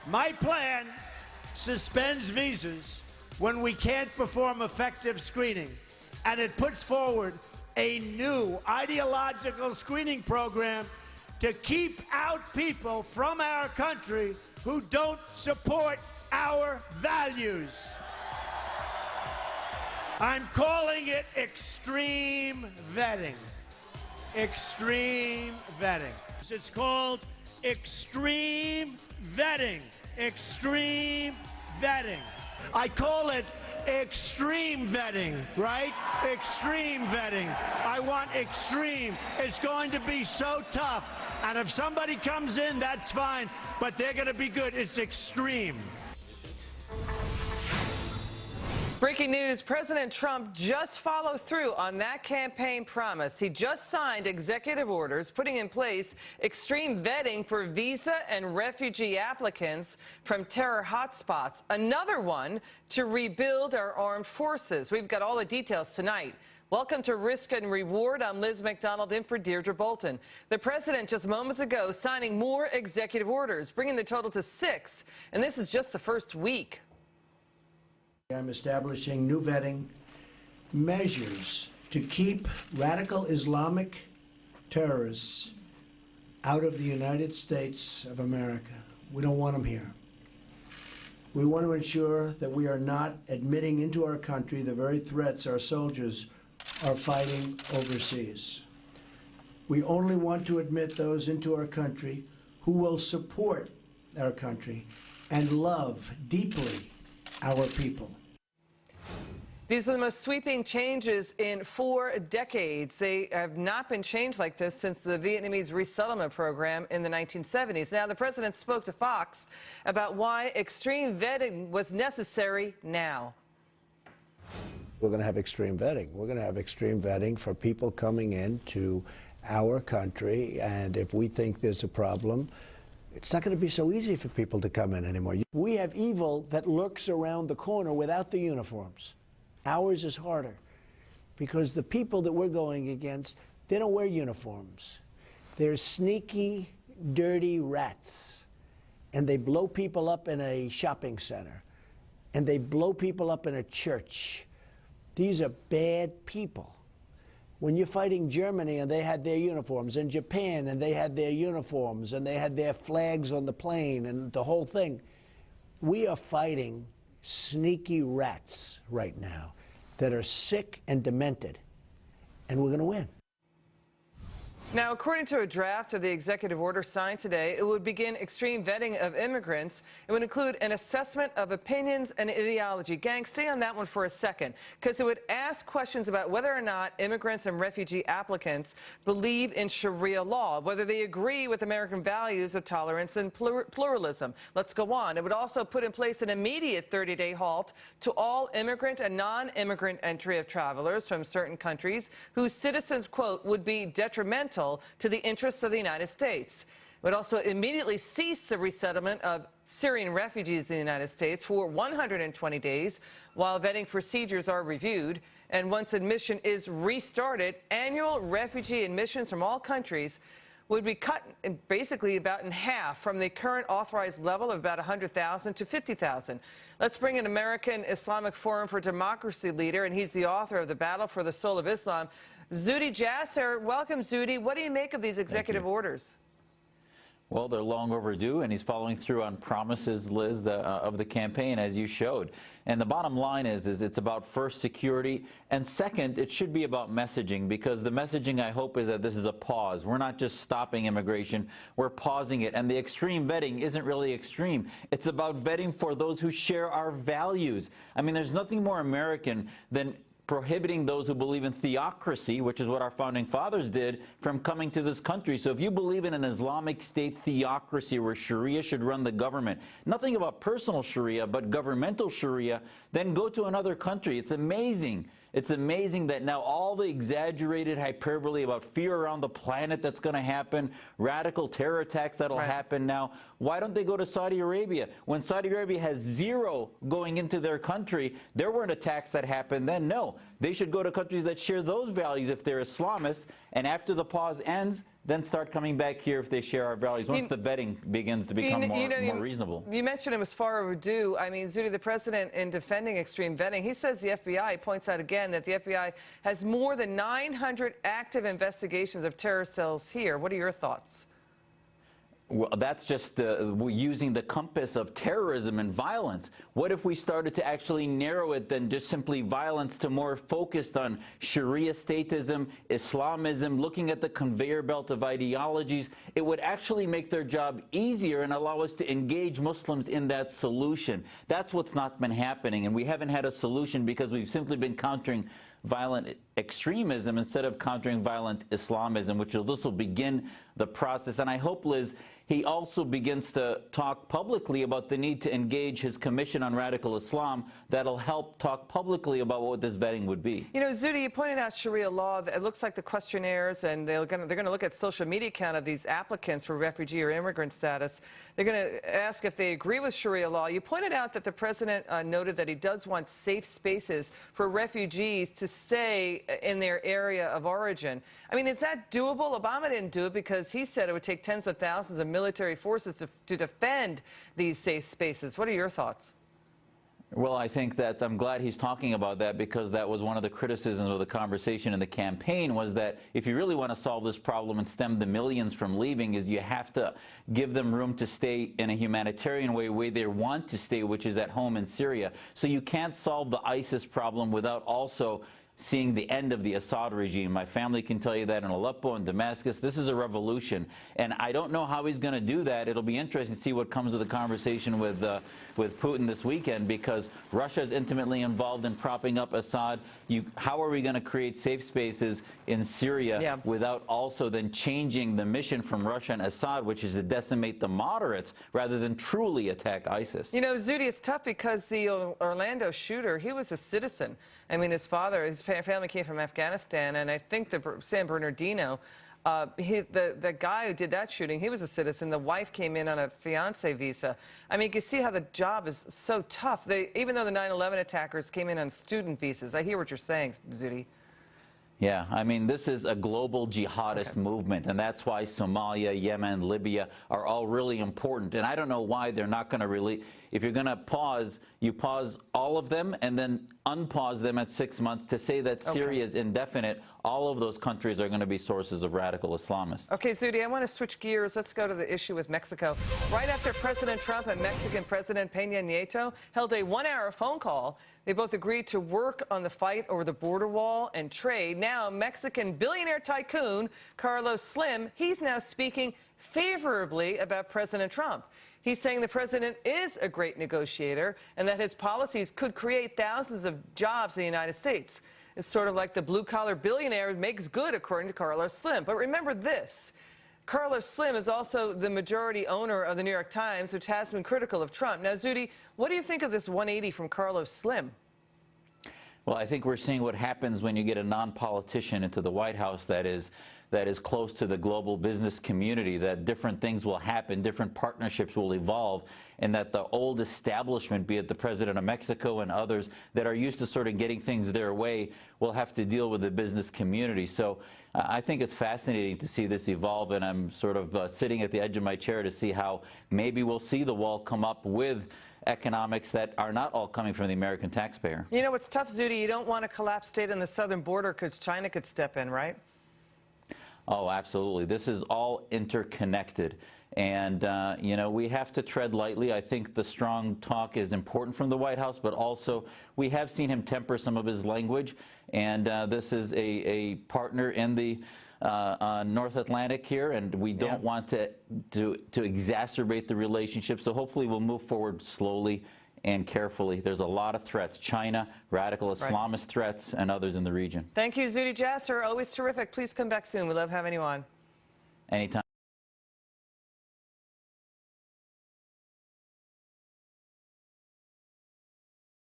My plan suspends visas when we can't perform effective screening, and it puts forward a new ideological screening program to keep out people from our country who don't support our values. I'm calling it extreme vetting. Extreme vetting. It's called extreme vetting. Extreme vetting. I call it extreme vetting, right? Extreme vetting. I want extreme. It's going to be so tough. And if somebody comes in, that's fine, but they're going to be good. It's extreme. Breaking news, President Trump just followed through on that campaign promise. He just signed executive orders putting in place extreme vetting for visa and refugee applicants from terror hotspots. Another one to rebuild our armed forces. We've got all the details tonight. Welcome to Risk and Reward. I'm Liz McDonald in for Deirdre Bolton. The president just moments ago signing more executive orders, bringing the total to 6. And this is just the first week. I'm establishing new vetting measures to keep radical Islamic terrorists out of the United States of America. We don't want them here. We want to ensure that we are not admitting into our country the very threats our soldiers are fighting overseas. We only want to admit those into our country who will support our country and love deeply our people. These are the most sweeping changes in 4 decades. They have not been changed like this since the Vietnamese resettlement program in the 1970s. Now, the president spoke to Fox about why extreme vetting was necessary now. We're going to have extreme vetting. We're going to have extreme vetting for people coming into our country, and if we think there's a problem, it's not going to be so easy for people to come in anymore. We have evil that lurks around the corner without the uniforms. Ours is harder because the people that we're going against, they don't wear uniforms. They're sneaky, dirty rats, and they blow people up in a shopping center, and they blow people up in a church. These are bad people. When you're fighting Germany and they had their uniforms, and Japan and they had their uniforms, and they had their flags on the plane and the whole thing, we are fighting sneaky rats right now that are sick and demented, and we're going to win. Now, according to a draft of the executive order signed today, it would begin extreme vetting of immigrants. It would include an assessment of opinions and ideology. Gang, stay on that one for a second, because it would ask questions about whether or not immigrants and refugee applicants believe in Sharia law, whether they agree with American values of tolerance and pluralism. Let's go on. It would also put in place an immediate 30-day halt to all immigrant and non-immigrant entry of travelers from certain countries whose citizens, quote, would be detrimental to the interests of the United States. It would also immediately cease the resettlement of Syrian refugees in the United States for 120 days while vetting procedures are reviewed. And once admission is restarted, annual refugee admissions from all countries would be cut basically about in half from the current authorized level of about 100,000 to 50,000. Let's bring in American Islamic Forum for Democracy leader, and he's the author of The Battle for the Soul of Islam, Zuhdi Jasser. Welcome, Zuhdi. What do you make of these executive orders? Well, they're long overdue, and he's following through on promises, Liz, of the campaign, as you showed. And the bottom line is it's about first security, and second, it should be about messaging, because the messaging, I hope, is that this is a pause. We're not just stopping immigration, we're pausing it. And the extreme vetting isn't really extreme. It's about vetting for those who share our values. I mean, there's nothing more American than prohibiting those who believe in theocracy, which is what our founding fathers did, from coming to this country. So if you believe in an Islamic State theocracy where Sharia should run the government, nothing about personal Sharia, but governmental Sharia, then go to another country. It's amazing. It's amazing that now all the exaggerated hyperbole about fear around the planet that's going to happen, radical terror attacks that'll happen now, why don't they go to Saudi Arabia? When Saudi Arabia has 0 going into their country, there weren't attacks that happened then. No, they should go to countries that share those values if they're Islamists, and after the pause ends, then start coming back here if they share our values, once the vetting begins to become more reasonable. You mentioned it was far overdue. I mean, Zuhdi, the president, in defending extreme vetting, he says the FBI, points out again that the FBI has more than 900 active investigations of terror cells here. What are your thoughts? Well, that's just using the compass of terrorism and violence. What if we started to actually narrow it than just simply violence to more focused on Sharia statism, Islamism, looking at the conveyor belt of ideologies? It would actually make their job easier and allow us to engage Muslims in that solution. That's what's not been happening, and we haven't had a solution because we've simply been countering violent extremism instead of countering violent Islamism, this will begin the process. And I hope, Liz, he also begins to talk publicly about the need to engage his Commission on Radical Islam. That'll help talk publicly about what this vetting would be. You know, Zuhdi, you pointed out Sharia law. It looks like the questionnaires, and they're going to look at social media count of these applicants for refugee or immigrant status. They're going to ask if they agree with Sharia law. You pointed out that the president noted that he does want safe spaces for refugees to stay in their area of origin. I mean, is that doable? Obama didn't do it because he said it would take tens of thousands of military forces to defend these safe spaces. What are your thoughts? Well, I think I'm glad he's talking about that, because that was one of the criticisms of the conversation in the campaign, was that if you really want to solve this problem and stem the millions from leaving, is you have to give them room to stay in a humanitarian way they want to stay, which is at home in Syria. So you can't solve the ISIS problem without also seeing the end of the Assad regime. My family can tell you that in Aleppo and Damascus, this is a revolution. And I don't know how he's going to do that. It'll be interesting to see what comes of the conversation with Putin this weekend, because Russia is intimately involved in propping up Assad. How are we going to create safe spaces in Syria without also then changing the mission from Russia and Assad, which is to decimate the moderates rather than truly attack ISIS? You know, Zuhdi, it's tough because the Orlando shooter, he was a citizen. I mean, his family came from Afghanistan, and I think the San Bernardino, the guy who did that shooting, he was a citizen. The wife came in on a fiance visa. I mean, you can see how the job is so tough. Even though the 9/11 attackers came in on student visas. I hear what you're saying, Zuhdi. Yeah, I mean, this is a global jihadist movement, and that's why Somalia, Yemen, Libya are all really important. And I don't know why they're not going to really, if you're going to pause, you pause all of them and then unpause them at 6 months to say that Syria is indefinite. All of those countries are going to be sources of radical Islamists. Okay, Zuhdi, I want to switch gears. Let's go to the issue with Mexico. Right after President Trump and Mexican President Peña Nieto held a one-hour phone call, they both agreed to work on the fight over the border wall and trade. Now, Mexican billionaire tycoon Carlos Slim, he's now speaking favorably about President Trump. He's saying the president is a great negotiator and that his policies could create thousands of jobs in the United States. It's sort of like the blue-collar billionaire makes good, according to Carlos Slim. But remember this. Carlos Slim is also the majority owner of the New York Times, which has been critical of Trump. Now, Zuhdi, what do you think of this 180 from Carlos Slim? Well, I think we're seeing what happens when you get a non-politician into the White House that is close to the global business community, that different things will happen, different partnerships will evolve, and that the old establishment, be it the president of Mexico and others that are used to sort of getting things their way, will have to deal with the business community. So I think it's fascinating to see this evolve, and I'm sort of sitting at the edge of my chair to see how maybe we'll see the wall come up with economics that are not all coming from the American taxpayer. You know, it's tough, Zuhdi. You don't want to collapse state on the southern border because China could step in, right? Oh, absolutely. This is all interconnected. And, you know, we have to tread lightly. I think the strong talk is important from the White House, but also we have seen him temper some of his language. And this is a partner in the North Atlantic here, and we don't want to exacerbate the relationship. So hopefully we'll move forward slowly and carefully. There's a lot of threats: China, radical Islamist threats, and others in the region. Thank you, Zuhdi Jasser. Always terrific. Please come back soon. We love having you on. Anytime.